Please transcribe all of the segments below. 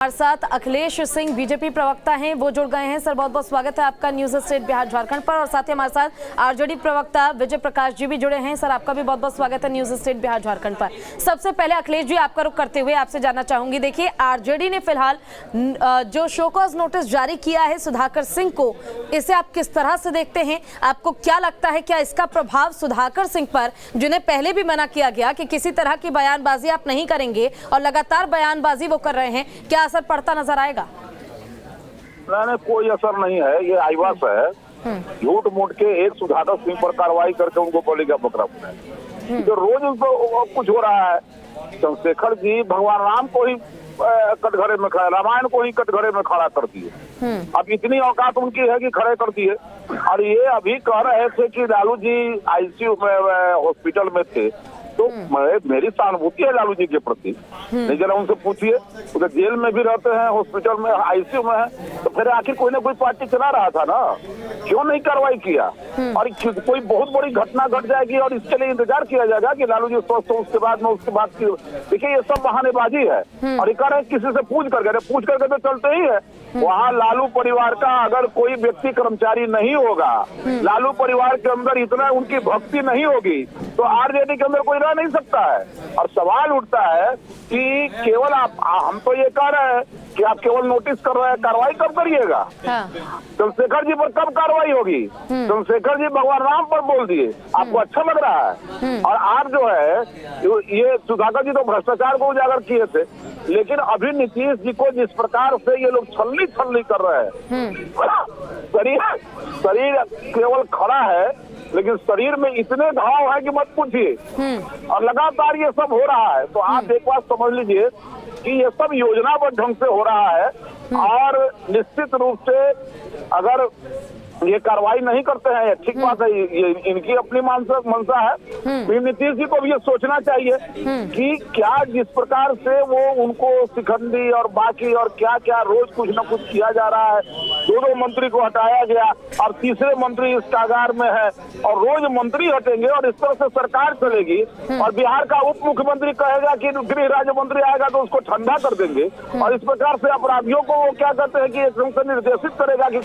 हमारे साथ अखिलेश सिंह बीजेपी प्रवक्ता हैं, वो जुड़ गए हैं। सर बहुत बहुत स्वागत है आपका न्यूज स्टेट बिहार झारखंड पर। और साथ ही हमारे साथ आरजेडी प्रवक्ता विजय प्रकाश जी भी जुड़े हैं। सर आपका भी बहुत बहुत स्वागत है न्यूज स्टेट बिहार झारखंड पर। सबसे पहले अखिलेश जी आपका रुख करते हुए आपसे जानना चाहूंगी, देखिए आरजेडी ने फिलहाल जो शो कॉज नोटिस जारी किया है सुधाकर सिंह को, इसे आप किस तरह से देखते हैं? आपको क्या लगता है, क्या इसका प्रभाव सुधाकर सिंह पर, जिन्हें पहले भी मना किया गया कि किसी तरह की बयानबाजी आप नहीं करेंगे और लगातार बयानबाजी वो कर रहे हैं, क्या असर पड़ता नजर आएगा? नहीं, कोई असर नहीं है। ये आईवास है। झूठ मूठ के एक सुधाकर सिंह पर कार्रवाई करके उनको बोलेगा बकरा है। जो रोज उनको कुछ हो रहा है। चंद्रशेखर जी भगवान राम को ही कटघरे में खड़ा, रामायण को ही कटघरे में खड़ा कर दिए। अब इतनी औकात उनकी है कि खड़े कर दिए। और ये अभी कह रहे थे कि लालू जी आईसीयू में हॉस्पिटल में थे, तो मेरी सहानुभूति है लालू जी के प्रति। नहीं जरा उनसे पूछिए, उधर जेल में भी रहते हैं, हॉस्पिटल में, आईसीयू में है, तो फिर आखिर कोई ना कोई पार्टी चला रहा था ना, क्यों नहीं कार्रवाई किया? और कोई बहुत बड़ी घटना घट जाएगी और इसके लिए इंतजार किया जाएगा कि लालू जी स्वस्थ हो, उसके बाद में उसके बाद देखिए ये सब बहानेबाजी है। और ये कह रहे किसी से पूछ करके तो चलते ही है। वहाँ लालू परिवार का अगर कोई व्यक्ति कर्मचारी नहीं होगा, लालू परिवार के अंदर इतना उनकी भक्ति नहीं होगी, तो आरजेडी के अंदर कोई रह नहीं सकता है। और सवाल उठता है कि केवल हम तो ये कह रहे हैं कि आप केवल नोटिस कर रहे हैं, कार्रवाई कब करिएगा? चंद्रशेखर जी पर कब कार्रवाई होगी? चंद्रशेखर जी भगवान राम पर बोल दिए, आपको अच्छा लग रहा है? और आप जो है ये सुधाकर जी तो भ्रष्टाचार को उजागर किए थे, लेकिन अभी नीतीश जी को जिस प्रकार से ये लोग छलनी कर रहे हैं, शरीर केवल खड़ा है लेकिन शरीर में इतने घाव है कि मत पूछिए। और लगातार ये सब हो रहा है, तो आप एक बात समझ लीजिए कि ये सब योजनाबद्ध ढंग से हो रहा है। और निश्चित रूप से अगर ये कार्रवाई नहीं करते हैं, ठीक बात है, ये इनकी अपनी मंशा है। तो नीतीश जी को भी ये सोचना चाहिए कि क्या जिस प्रकार से वो उनको शिखंडी और बाकी और क्या क्या रोज कुछ न कुछ किया जा रहा है। दो मंत्री को हटाया गया और तीसरे मंत्री इस कागार में है, और रोज मंत्री हटेंगे और इस तरह से सरकार चलेगी। और बिहार का उप मुख्यमंत्री कहेगा कि गृह राज्य मंत्री आएगा तो उसको ठंडा कर देंगे। और इस प्रकार से अपराधियों को वो क्या कहते हैं कि एकदम से निर्देशित करेगा कि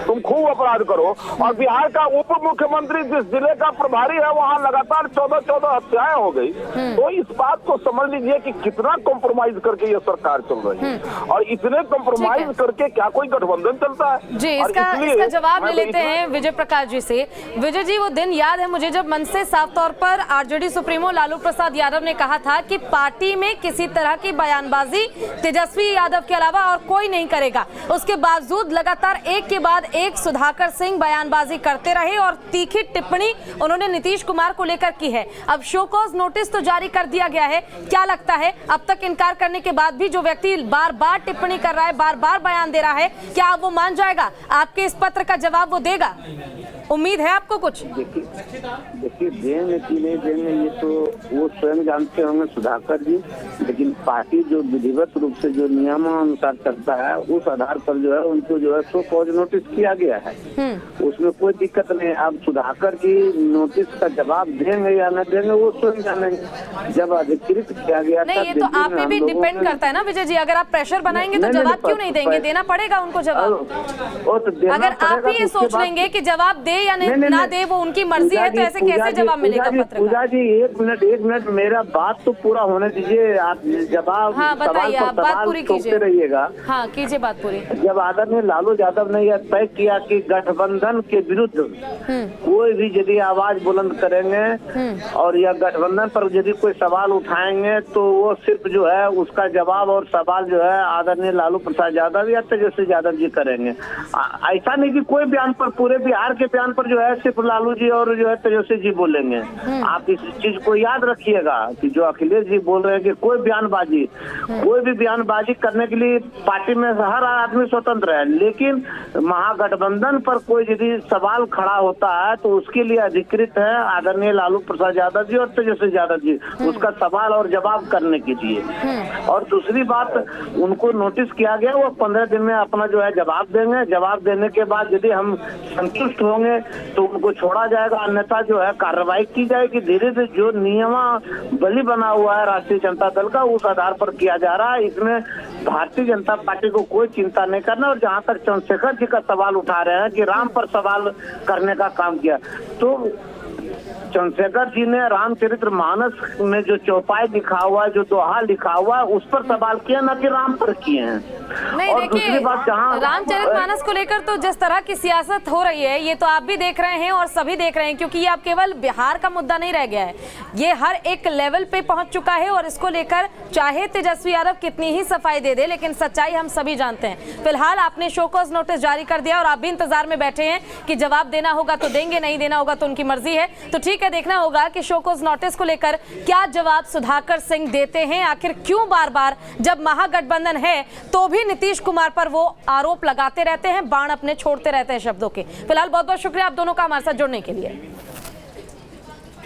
तुम खूब अपराध करो। और बिहार का उप मुख्यमंत्री जिस जिले का प्रभारी है, वहाँ लगातार 14 हत्याएं हो गई। तो इस बात को समझ लीजिए कि कितना कॉम्प्रोमाइज करके ये सरकार चल रही है। और इतने कॉम्प्रोमाइज करके क्या कोई गठबंधन चलता है? जी, इसका जवाब ले लेते हैं विजय प्रकाश जी से। विजय जी, वो दिन याद है मुझे जब मन से साफ तौर पर आरजेडी सुप्रीमो लालू प्रसाद यादव ने कहा था कि पार्टी में किसी तरह की बयानबाजी तेजस्वी यादव के अलावा और कोई नहीं करेगा। उसके बावजूद लगातार एक के बाद एक सुधाकर सिंह बयानबाजी करते रहे और तीखी टिप्पणी उन्होंने नीतीश कुमार को लेकर की है। अब शो कॉज नोटिस तो जारी कर दिया गया है, क्या लगता है अब तक इनकार करने के बाद भी जो व्यक्ति बार बार टिप्पणी कर रहा है, बार बार बयान दे रहा है, क्या अब वो मान जाएगा? आपके इस पत्र का जवाब वो देगा? उम्मीद है आपको कुछ? देखिए देंगे कि नहीं देंगे ये तो वो स्वयं जानते होंगे सुधाकर जी। लेकिन पार्टी जो विधिवत रूप से जो नियमानुसार चलता है, उस आधार पर जो है उनको जो है शो कॉज नोटिस किया गया है। उसमें कोई दिक्कत नहीं। अब सुधाकर जी नोटिस का जवाब देंगे या न देंगे वो स्वयं जानेंगे। जब अधिकृत किया गया नहीं, ये तो आप पे भी डिपेंड करता है ना विजय जी। अगर आप प्रेशर बनाएंगे तो जवाब क्यों नहीं देंगे? देना पड़ेगा उनको जवाब। अगर आप ही ये सोच लेंगे कि जवाब दे या ना दे वो उनकी मर्जी है, तो ऐसे कैसे जवाब मिलेगा पत्रकार? पूजा जी एक मिनट मेरा बात तो पूरा होने दीजिए। आप जवाब बताइए, आप बात पूरी कीजिए। रहिएगा। हाँ, कीजिए बात पूरी। जब आदरणीय लालू यादव ने यह तय किया कि गठबंधन के विरुद्ध कोई भी यदि आवाज बुलंद करेंगे और यह गठबंधन पर यदि कोई सवाल उठाएंगे, तो वो सिर्फ जो है उसका जवाब और सवाल जो है आदरणीय लालू प्रसाद यादव या तेजस्वी यादव जी करेंगे। ऐसा नहीं कि कोई बयान पर, पूरे बिहार के बयान पर जो है सिर्फ लालू जी और जो है तेजस्वी जी बोलेंगे। आप इस चीज को याद रखिएगा कि जो अखिलेश जी बोल रहे हैं कि कोई भी बयानबाजी करने के लिए पार्टी में हर आदमी स्वतंत्र है। लेकिन महागठबंधन पर कोई यदि सवाल खड़ा होता है तो उसके लिए अधिकृत है आदरणीय लालू प्रसाद यादव जी और तेजस्वी यादव जी, उसका सवाल और जवाब करने के लिए। और दूसरी बात, उनको नोटिस किया गया, वो 15 दिन में अपना जो है जवाब देंगे। जवाब देने के बाद यदि हम संतुष्ट होंगे करेंगे तो उनको छोड़ा जाएगा, अन्यथा जो है कार्रवाई की जाएगी। धीरे धीरे जो नियमावली बना हुआ है राष्ट्रीय जनता दल का, उस आधार पर किया जा रहा है। इसमें भारतीय जनता पार्टी को कोई चिंता नहीं करना। और जहां तक चंद्रशेखर जी का सवाल उठा रहे हैं कि राम पर सवाल करने का काम किया, तो चंद्रशेखर जी ने रामचरितमानस में जो चौपाई लिखा हुआ है, जो दोहा लिखा हुआ है, उस पर सवाल किया, न कि राम पर किए हैं। नहीं, और देखिए, दूसरी बात, जहां रामचरितमानस को लेकर तो जिस तरह की सियासत हो रही है, ये तो आप भी देख रहे हैं और सभी देख रहे हैं, क्योंकि ये अब केवल बिहार का मुद्दा नहीं रह गया है, ये हर एक लेवल पे पहुंच चुका है। और इसको लेकर चाहे तेजस्वी यादव कितनी ही सफाई दे दे, लेकिन सच्चाई हम सभी जानते हैं। फिलहाल आपने शो कॉज नोटिस जारी कर दिया और आप भी इंतजार में बैठे हैं कि जवाब देना होगा तो देंगे, नहीं देना होगा तो उनकी मर्जी है। तो ठीक है, देखना होगा कि शो कॉज नोटिस को लेकर क्या जवाब सुधाकर सिंह देते हैं। आखिर क्यों बार बार जब महागठबंधन है तो भी नीतीश कुमार पर वो आरोप लगाते रहते हैं, बाण अपने छोड़ते रहते हैं शब्दों के। फिलहाल बहुत बहुत शुक्रिया आप दोनों का हमारे साथ जुड़ने के लिए।